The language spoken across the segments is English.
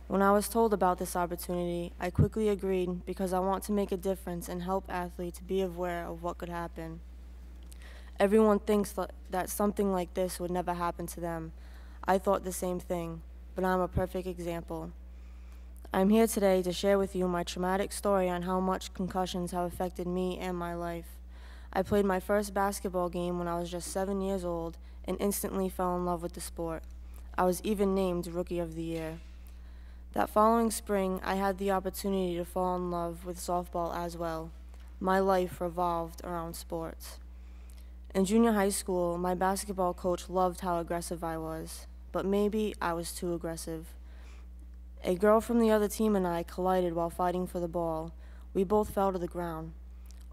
When I was told about this opportunity, I quickly agreed because I want to make a difference and help athletes be aware of what could happen. Everyone thinks that something like this would never happen to them. I thought the same thing, but I'm a perfect example. I'm here today to share with you my traumatic story on how much concussions have affected me and my life. I played my first basketball game when I was just 7 years old and instantly fell in love with the sport. I was even named Rookie of the Year. That following spring, I had the opportunity to fall in love with softball as well. My life revolved around sports. In junior high school, my basketball coach loved how aggressive I was, but maybe I was too aggressive. A girl from the other team and I collided while fighting for the ball. We both fell to the ground.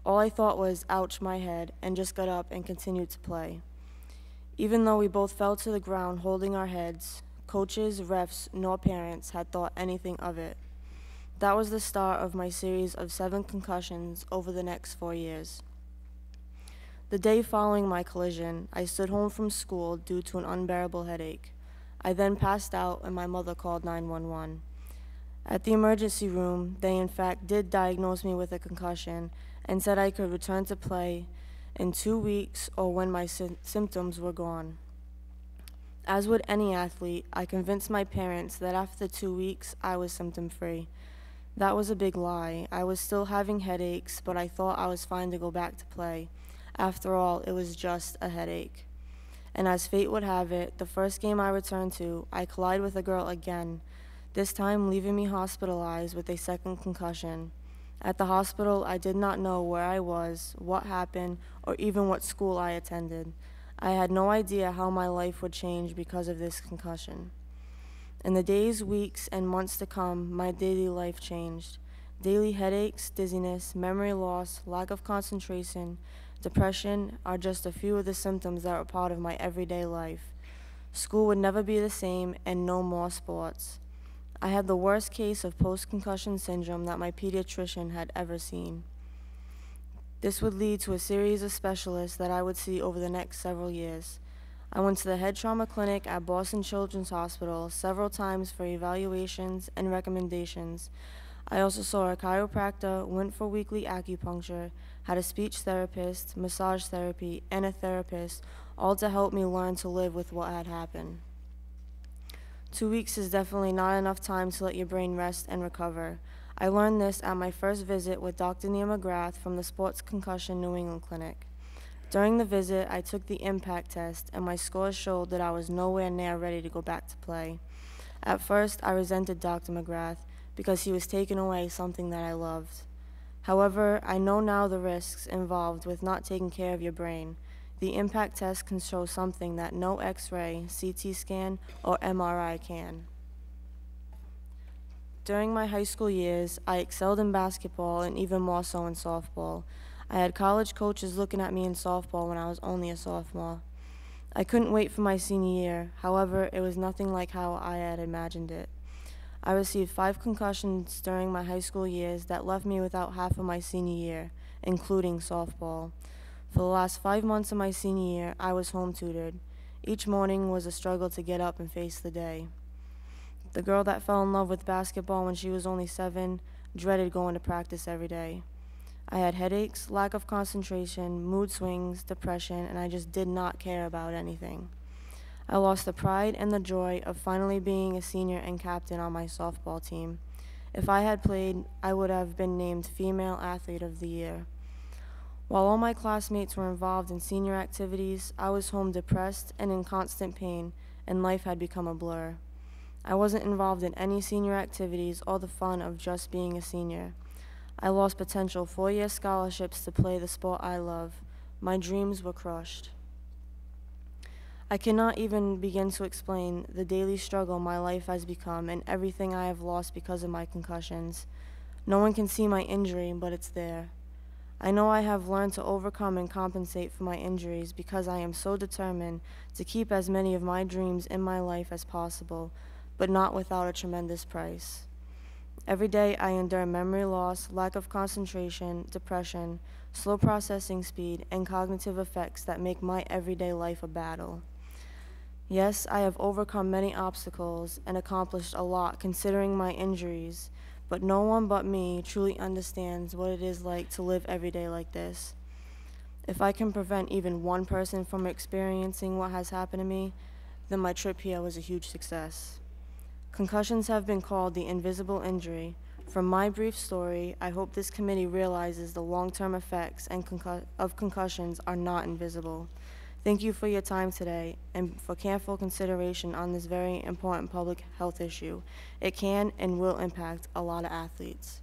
All I thought was, ouch, my head, and just got up and continued to play. Even though we both fell to the ground holding our heads, coaches, refs, nor parents had thought anything of it. That was the start of my series of 7 concussions over the next 4 years. The day following my collision, I stood home from school due to an unbearable headache. I then passed out and my mother called 911. At the emergency room, they in fact did diagnose me with a concussion and said I could return to play in 2 weeks or when my symptoms were gone. As with any athlete, I convinced my parents that after 2 weeks, I was symptom-free. That was a big lie. I was still having headaches, but I thought I was fine to go back to play. After all, it was just a headache. And as fate would have it, the first game I returned to, I collided with a girl again, this time leaving me hospitalized with a second concussion. At the hospital, I did not know where I was, what happened, or even what school I attended. I had no idea how my life would change because of this concussion. In the days, weeks, and months to come, my daily life changed. Daily headaches, dizziness, memory loss, lack of concentration, depression are just a few of the symptoms that were part of my everyday life. School would never be the same, and no more sports. I had the worst case of post-concussion syndrome that my pediatrician had ever seen. This would lead to a series of specialists that I would see over the next several years. I went to the head trauma clinic at Boston Children's Hospital several times for evaluations and recommendations. I also saw a chiropractor, went for weekly acupuncture, had a speech therapist, massage therapy, and a therapist, all to help me learn to live with what had happened. 2 weeks is definitely not enough time to let your brain rest and recover. I learned this at my first visit with Dr. Neil McGrath from the Sports Concussion New England Clinic. During the visit, I took the impact test, and my scores showed that I was nowhere near ready to go back to play. At first, I resented Dr. McGrath because he was taking away something that I loved. However, I know now the risks involved with not taking care of your brain. The impact test can show something that no X-ray, CT scan, or MRI can. During my high school years, I excelled in basketball and even more so in softball. I had college coaches looking at me in softball when I was only a sophomore. I couldn't wait for my senior year. However, it was nothing like how I had imagined it. I received 5 concussions during my high school years that left me without half of my senior year, including softball. For the last 5 months of my senior year, I was home tutored. Each morning was a struggle to get up and face the day. The girl that fell in love with basketball when she was only 7 dreaded going to practice every day. I had headaches, lack of concentration, mood swings, depression, and I just did not care about anything. I lost the pride and the joy of finally being a senior and captain on my softball team. If I had played, I would have been named Female Athlete of the Year. While all my classmates were involved in senior activities, I was home depressed and in constant pain, and life had become a blur. I wasn't involved in any senior activities or the fun of just being a senior. I lost potential 4-year scholarships to play the sport I love. My dreams were crushed. I cannot even begin to explain the daily struggle my life has become and everything I have lost because of my concussions. No one can see my injury, but it's there. I know I have learned to overcome and compensate for my injuries because I am so determined to keep as many of my dreams in my life as possible, but not without a tremendous price. Every day I endure memory loss, lack of concentration, depression, slow processing speed, and cognitive effects that make my everyday life a battle. Yes, I have overcome many obstacles and accomplished a lot considering my injuries, but no one but me truly understands what it is like to live every day like this. If I can prevent even one person from experiencing what has happened to me, then my trip here was a huge success. Concussions have been called the invisible injury. From my brief story, I hope this committee realizes the long-term effects of concussions are not invisible. Thank you for your time today and for careful consideration on this very important public health issue. It can and will impact a lot of athletes.